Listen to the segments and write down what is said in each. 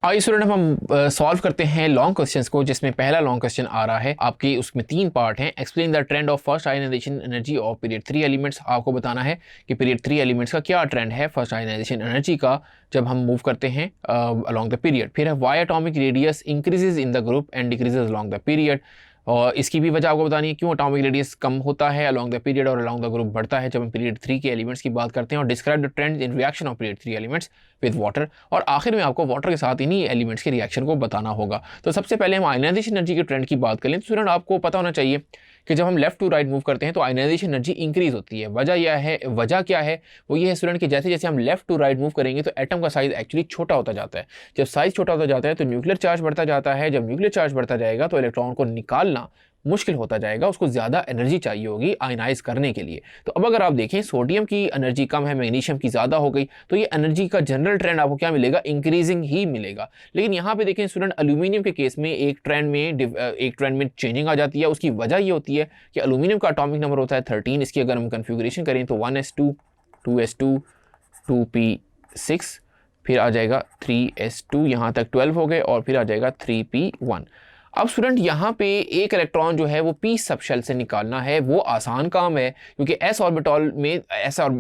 आइए स्टूडेंट हम सॉल्व करते हैं लॉन्ग क्वेश्चंस को, जिसमें पहला लॉन्ग क्वेश्चन आ रहा है आपके, उसमें 3 पार्ट हैं। Explain the trend of first ionisation energy of period 3 elements. आपको बताना है कि पीरियड 3 एलिमेंट्स का क्या ट्रेंड है फर्स्ट आयनाइजेशन एनर्जी का जब हम मूव करते हैं अलॉन्ग द पीरियड। फिर है why atomic radius increases in the group and decreases along the period, और इसकी भी वजह आपको बतानी है क्यों एटॉमिक रेडियस कम होता है अलॉन्ग द पीरियड और अलॉन्ग द ग्रुप बढ़ता है जब हम पीरियड 3 के एलिमेंट्स की बात करते हैं। और describe the trend in reaction of period 3 elements with water, और आखिर में आपको वाटर के साथ इन्हीं एलिमेंट्स के रिएक्शन को बताना होगा। तो सबसे पहले हम आयनाइजेशन एनर्जी के ट्रेंड की बात करें तो स्टूडेंट आपको पता होना चाहिए कि जब हम लेफ्ट टू राइट मूव करते हैं तो आयनाइजेशन एनर्जी इंक्रीज होती है। वजह क्या है, वो ये है स्टूडेंट कि जैसे जैसे हम लेफ्ट टू राइट मूव करेंगे तो एटम का साइज एक्चुअली छोटा होता जाता है। जब साइज छोटा होता जाता है तो न्यूक्लियर चार्ज बढ़ता जाता है। जब न्यूक्लियर चार्ज बढ़ता जाएगा तो इलेक्ट्रॉन को निकालना मुश्किल होता जाएगा, उसको ज़्यादा एनर्जी चाहिए होगी आयनाइज करने के लिए। तो अब अगर आप देखें सोडियम की एनर्जी कम है, मैग्नीशियम की ज़्यादा हो गई, तो ये एनर्जी का जनरल ट्रेंड आपको क्या मिलेगा, इंक्रीजिंग ही मिलेगा। लेकिन यहाँ पे देखें स्टूडेंट एल्यूमिनियम के केस में एक ट्रेंड में चेंजिंग आ जाती है। उसकी वजह ये होती है कि एल्यूमिनियम का एटॉमिक नंबर होता है 13। इसकी अगर हम कन्फिगरेशन करें तो 1s2 2s2 2p6, फिर आ जाएगा 3s2, यहाँ तक 12 हो गए, और फिर आ जाएगा 3p1। अब स्टूडेंट यहाँ पे एक इलेक्ट्रॉन जो है वो पी सबशेल से निकालना है, वो आसान काम है क्योंकि एस ऑर्बिटल में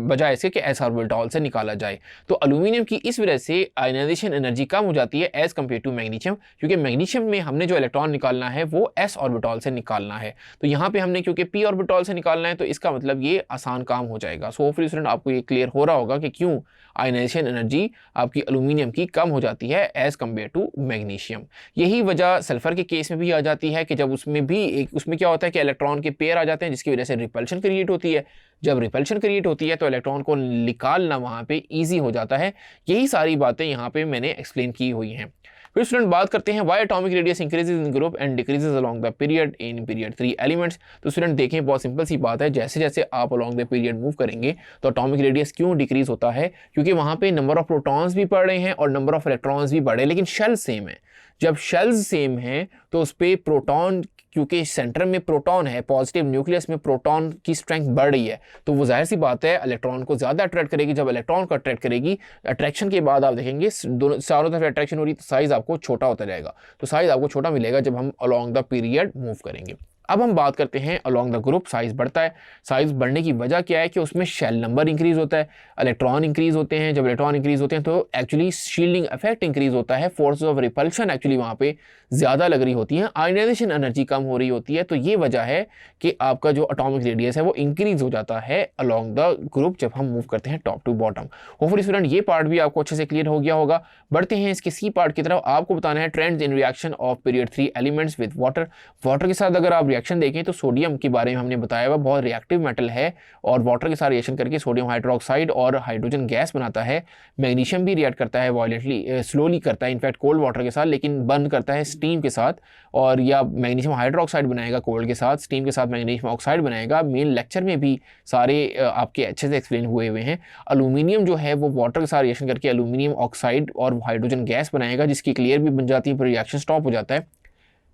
बजाय इसके कि एस ऑर्बिटल से निकाला जाए। तो एल्यूमिनियम की इस वजह से आयनाइजेशन एनर्जी कम हो जाती है एज कम्पेयर टू मैग्नीशियम, क्योंकि मैग्नीशियम में हमने जो इलेक्ट्रॉन निकालना है वो एस ऑर्बिटल से निकालना है। तो यहाँ पे हमने क्योंकि पी ऑर्बिटल से निकालना है तो इसका मतलब ये आसान काम हो जाएगा। सो होपफुली स्टूडेंट आपको ये क्लियर हो रहा होगा कि क्यों आयनाइजेशन एनर्जी आपकी एल्यूमिनियम की कम हो जाती है एज कम्पेयर टू मैग्नीशियम। यही वजह सल्फर के केस में भी आ जाती है कि जब उसमें क्या होता है कि इलेक्ट्रॉन के पेयर आ जाते हैं जिसकी वजह से रिपल्शन क्रिएट होती है। जब रिपल्शन क्रिएट होती है तो इलेक्ट्रॉन को निकालना वहां पे इजी हो जाता है। यही सारी बातें यहाँ पे मैंने एक्सप्लेन की हुई हैं। फिर स्टूडेंट बात करते हैं why atomic radius increases in group and decreases along the period in period 3 elements. तो स्टूडेंट देखें बहुत सिंपल सी बात है, जैसे जैसे आप अलॉन्ग द पीरियड मूव करेंगे तो एटॉमिक रेडियस क्यों डिक्रीज होता है, क्योंकि वहां पे नंबर ऑफ प्रोटॉन्स भी बढ़ रहे हैं और नंबर ऑफ इलेक्ट्रॉन्स भी बढ़े, लेकिन शेल सेम है। जब शेल्स सेम हैं तो उस पर प्रोटॉन, क्योंकि सेंटर में प्रोटॉन है, पॉजिटिव न्यूक्लियस में प्रोटॉन की स्ट्रेंथ बढ़ रही है, तो वो जाहिर सी बात है इलेक्ट्रॉन को ज़्यादा अट्रैक्ट करेगी। जब इलेक्ट्रॉन को अट्रैक्ट करेगी, अट्रैक्शन के बाद आप देखेंगे दोनों चारों तरफ अट्रैक्शन हो रही, तो साइज़ आपको छोटा होता जाएगा। तो साइज़ आपको छोटा मिलेगा जब हम अलॉन्ग द पीरियड मूव करेंगे। अब हम बात करते हैं अलॉन्ग द ग्रुप साइज बढ़ता है। साइज बढ़ने की वजह क्या है कि उसमें शेल नंबर इंक्रीज होता है, इलेक्ट्रॉन इंक्रीज होते हैं। जब इलेक्ट्रॉन इंक्रीज होते हैं तो एक्चुअली शील्डिंग इफेक्ट इंक्रीज होता है, फोर्सेस ऑफ रिपल्शन एक्चुअली वहाँ पे ज़्यादा लग रही होती है, आयनाइजेशन एनर्जी कम हो रही होती है। तो ये वजह है कि आपका जो एटॉमिक रेडियस है वो इंक्रीज हो जाता है अलॉन्ग द ग्रुप जब हम मूव करते हैं top to bottom. Hopefully student ये पार्ट भी आपको अच्छे से क्लियर हो गया होगा। बढ़ते हैं इसके सी पार्ट की तरफ। आपको बताना है trends in reaction of period 3 elements with water. Water के साथ अगर आप रिएक्शन देखें तो सोडियम के बारे में हमने बताया हुआ बहुत रिएक्टिव मेटल है और वाटर के साथ रिएक्शन करके सोडियम हाइड्रोक्साइड और हाइड्रोजन गैस बनाता है। मैग्नीशियम भी रिएक्ट करता है वायलेंटली, स्लोली करता है इनफैक्ट कोल्ड वाटर के साथ, लेकिन बर्न करता है स्टीम के साथ, और या मैग्नीशियम हाइड्रोक्साइड बनाएगा कोल्ड के साथ, स्टीम के साथ मैग्नीशियम ऑक्साइड बनाएगा। मेन लेक्चर में भी सारे आपके अच्छे से एक्सप्लेन हुए हैं। एल्यूमिनियम जो है वो वाटर के साथ रिएक्शन करके एल्यूमिनियम ऑक्साइड और हाइड्रोजन गैस बनाएगा, जिसकी क्लियर भी बन जाती है, फिर रिएक्शन स्टॉप हो जाता है।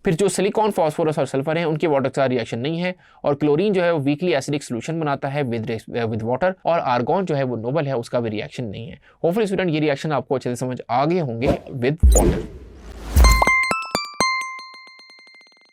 फिर जो सिलिकॉन, फास्फोरस और सल्फर हैं उनके वाटर के साथ रिएक्शन नहीं है, और क्लोरीन जो है वो वीकली एसिडिक सोल्यूशन बनाता है विद वाटर, और आर्गॉन जो है वो नोबल है, उसका भी रिएक्शन नहीं है। होपफुली स्टूडेंट ये रिएक्शन आपको अच्छे से समझ आ गए होंगे विद वाटर।